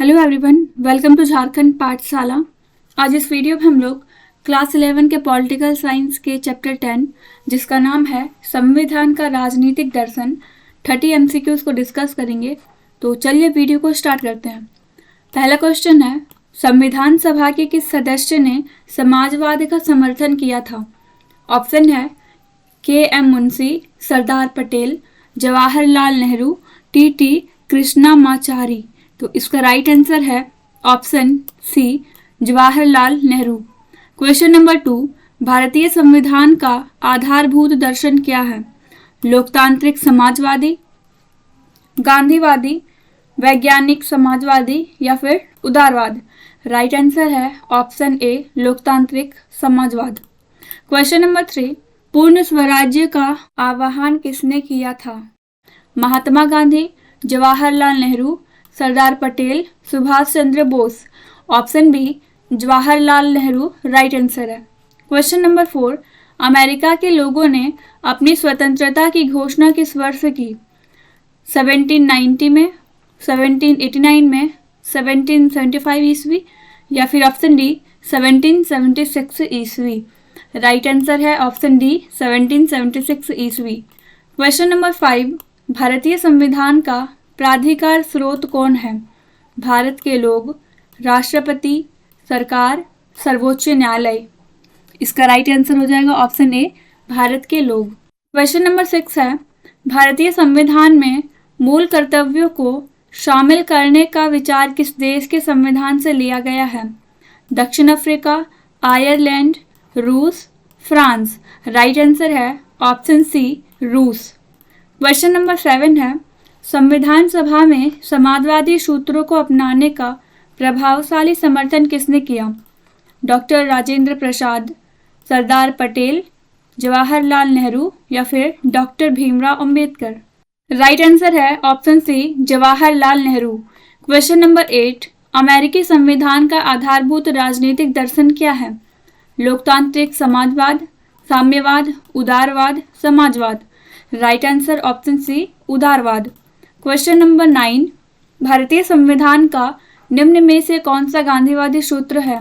Hello everyone, welcome to Jharkhand Pathshala. आज इस video में हम लोग क्लास 11 के पॉलिटिकल साइंस के चैप्टर 10 जिसका नाम है संविधान का राजनीतिक दर्शन 30 MCQs को डिस्कस करेंगे। तो चलिए वीडियो को स्टार्ट करते हैं। पहला क्वेश्चन है, संविधान सभा के किस सदस्य ने समाजवाद का समर्थन किया था? ऑप्शन है KM मुंशी, सरदार पटेल, जवाहरलाल नेहरू, TT कृष्णामाचारी। तो इसका राइट आंसर है option C, Jawaharlal Nehru. Question number 2, भारतीय संविधान का आधारभूत दर्शन क्या है? लोकतांत्रिक समाजवादी, गांधीवादी, वैज्ञानिक समाजवादी या फिर उदारवाद? राइट आंसर है ऑप्शन ए, लोकतांत्रिक समाजवाद। क्वेश्चन नंबर 3, पूर्ण स्वराज्य का आह्वान किसने किया था? Mahatma Gandhi, Jawaharlal Nehru, Sardar Patel, Subhash Chandra Bose? Option B, Jawaharlal Nehru right answer है। क्वेश्चन नंबर 4, अमेरिका के लोगों ने अपनी स्वतंत्रता की घोषणा किस वर्ष की? 1790 में, 1789 में, 1775 ईस्वी या फिर ऑप्शन डी 1776 ईस्वी? राइट आंसर है ऑप्शन डी 1776 ईस्वी। क्वेश्चन नंबर 5, भारतीय संविधान का प्राधिकार स्रोत कौन है? भारत के लोग, राष्ट्रपति, सरकार, सर्वोच्च न्यायालय? इसका राइट आंसर हो जाएगा ऑप्शन ए, भारत के लोग। क्वेश्चन नंबर 6 है, भारतीय संविधान में मूल कर्तव्यों को शामिल करने का विचार किस देश के संविधान से लिया गया है? दक्षिण अफ्रीका, आयरलैंड, रूस, फ्रांस? राइट आंसर है ऑप्शन सी, रूस। क्वेश्चन नंबर 7 है, संविधान सभा में समाजवादी सूत्रों को अपनाने का प्रभावशाली समर्थन किसने किया? डॉक्टर राजेंद्र प्रसाद, सरदार पटेल, जवाहरलाल नेहरू या फिर doctor Bhimrao Ambedkar? Right answer है option C, Jawaharlal Nehru. Question number 8, अमेरिकी संविधान का आधारभूत राजनीतिक दर्शन क्या है? लोकतांत्रिक समाजवाद, साम्यवाद, उदारवाद, समाजवाद? राइट आंसर ऑप्शन सी, उदारवाद। क्वेश्चन नंबर 9, भारतीय संविधान का निम्न में से कौन सा गांधीवादी सूत्र है?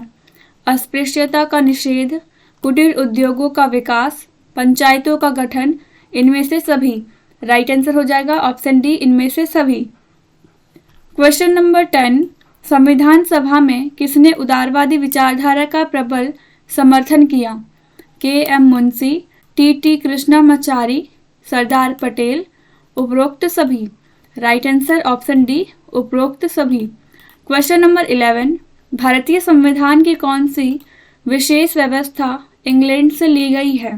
अस्पृश्यता का निषेध, कुटीर उद्योगों का विकास, पंचायतों का गठन, इनमें से सभी? राइट आंसर हो जाएगा ऑप्शन डी, इनमें से सभी। क्वेश्चन नंबर 10, संविधान सभा में किसने उदारवादी विचारधारा का प्रबल समर्थन किया? KM मुंशी, TT कृष्णामाचारी, सरदार पटेल, उपरोक्त सभी? राइट आंसर ऑप्शन डी, उपरोक्त सभी। क्वेश्चन नंबर 11, भारतीय संविधान की कौन सी विशेष व्यवस्था इंग्लैंड से ली गई है?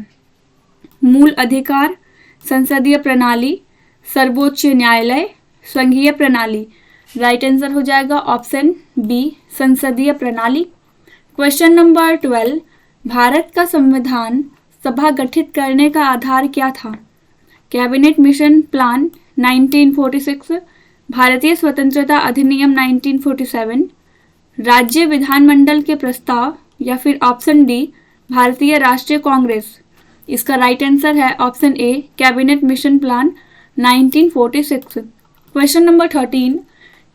मूल अधिकार, संसदीय प्रणाली, सर्वोच्च न्यायालय, संघीय प्रणाली? राइट आंसर हो जाएगा ऑप्शन बी, संसदीय प्रणाली। क्वेश्चन नंबर 12, भारत का संविधान सभा गठित करने का आधार क्या था? कैबिनेट मिशन प्लान 1946, भारतीय स्वतंत्रता अधिनियम 1947, राज्य विधानमंडल के प्रस्ताव या फिर ऑप्शन डी, भारतीय राष्ट्रीय कांग्रेस? इसका राइट आंसर है option A, cabinet mission plan 1946। Question number 13,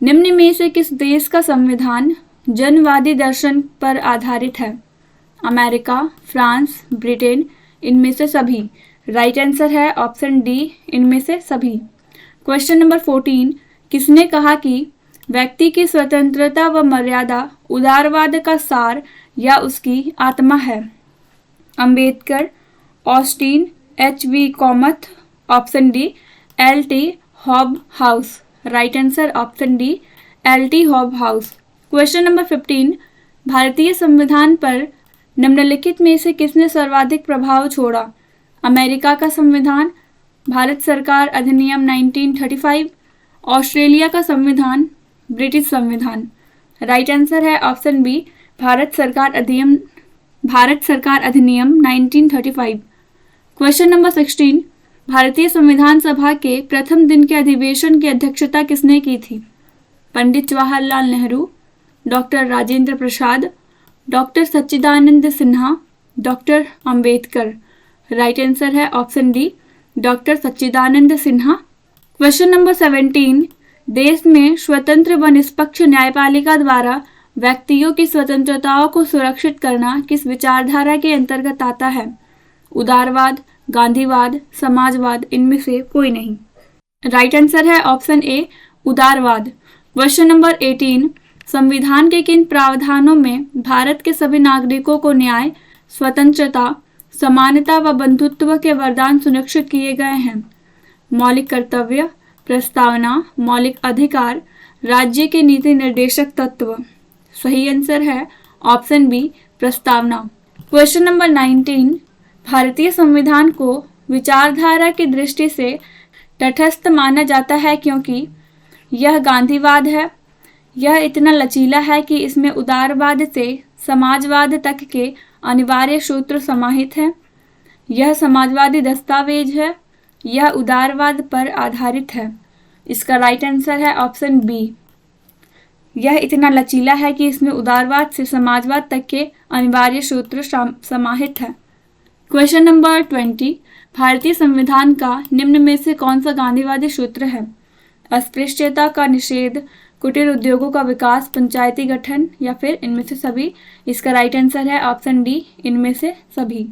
निम्न में से किस देश का संविधान जनवादी दर्शन पर आधारित है? America, France, Britain? इनमें से सभी? राइट आंसर है ऑप्शन डी, इनमें से सभी। क्वेश्चन नंबर 14, किसने कहा कि व्यक्ति की स्वतंत्रता व मर्यादा उदारवाद का सार या उसकी आत्मा है? Ambedkar, Austin, HV Kamath? Option D, LT Hobhouse? Right answer option D, LT Hobhouse. Question number 15, भारतीय संविधान पर निम्नलिखित में से किसने सर्वाधिक प्रभाव छोड़ा? अमेरिका का संविधान, भारत सरकार अधिनियम 1935, ऑस्ट्रेलिया का संविधान, ब्रिटिश संविधान? राइट आंसर है ऑप्शन बी, भारत सरकार अधिनियम 1935। क्वेश्चन नंबर 16, भारतीय संविधान सभा के प्रथम दिन के अधिवेशन की अध्यक्षता किसने की थी? Pandit Jawaharlal Nehru, doctor Rajendra Prasad, doctor Sachchidananda Sinha, doctor Ambedkar? Right answer है option D, doctor Sachchidananda Sinha. Question number 17, देश में स्वतंत्र व निष्पक्ष न्यायपालिका द्वारा व्यक्तियों की स्वतंत्रताओं को सुरक्षित करना किस विचारधारा के अंतर्गत आता है? उदारवाद, गांधीवाद, समाजवाद, इनमें से कोई नहीं। राइट आंसर है ऑप्शन ए, उदारवाद। क्वेश्चन नंबर 18, संविधान के किन प्रावधानों में भारत के सभी नागरिकों को न्याय, स्वतंत्रता, समानता व बंधुत्व के वरदान सुनिश्चित किए गए हैं? मौलिक कर्तव्य, प्रस्तावना, मौलिक अधिकार, राज्य के नीति निर्देशक तत्व। सही आंसर है ऑप्शन बी, प्रस्तावना। क्वेश्चन नंबर 19, भारतीय संविधान को विचारधारा की दृष्टि से तटस्थ माना जाता है क्योंकि यह गांधीवाद है, यह इतना लचीला है कि इसमें उदारवाद से समाजवाद तक के अनिवार्य सूत्र समाहित हैं, यह समाजवादी दस्तावेज है, यह उदारवाद पर आधारित है। इसका राइट आंसर है ऑप्शन बी, यह इतना लचीला है कि इसमें उदारवाद से समाजवाद तक के अनिवार्य सूत्र समाहित है। क्वेश्चन नंबर 20, भारतीय संविधान का निम्न में से कौन सा गांधीवादी सूत्र है? अस्पृश्यता का निषेध, कुटीर उद्योगों का विकास, पंचायती गठन या फिर इनमें से सभी। इसका राइट आंसर है ऑप्शन डी, इनमें से सभी।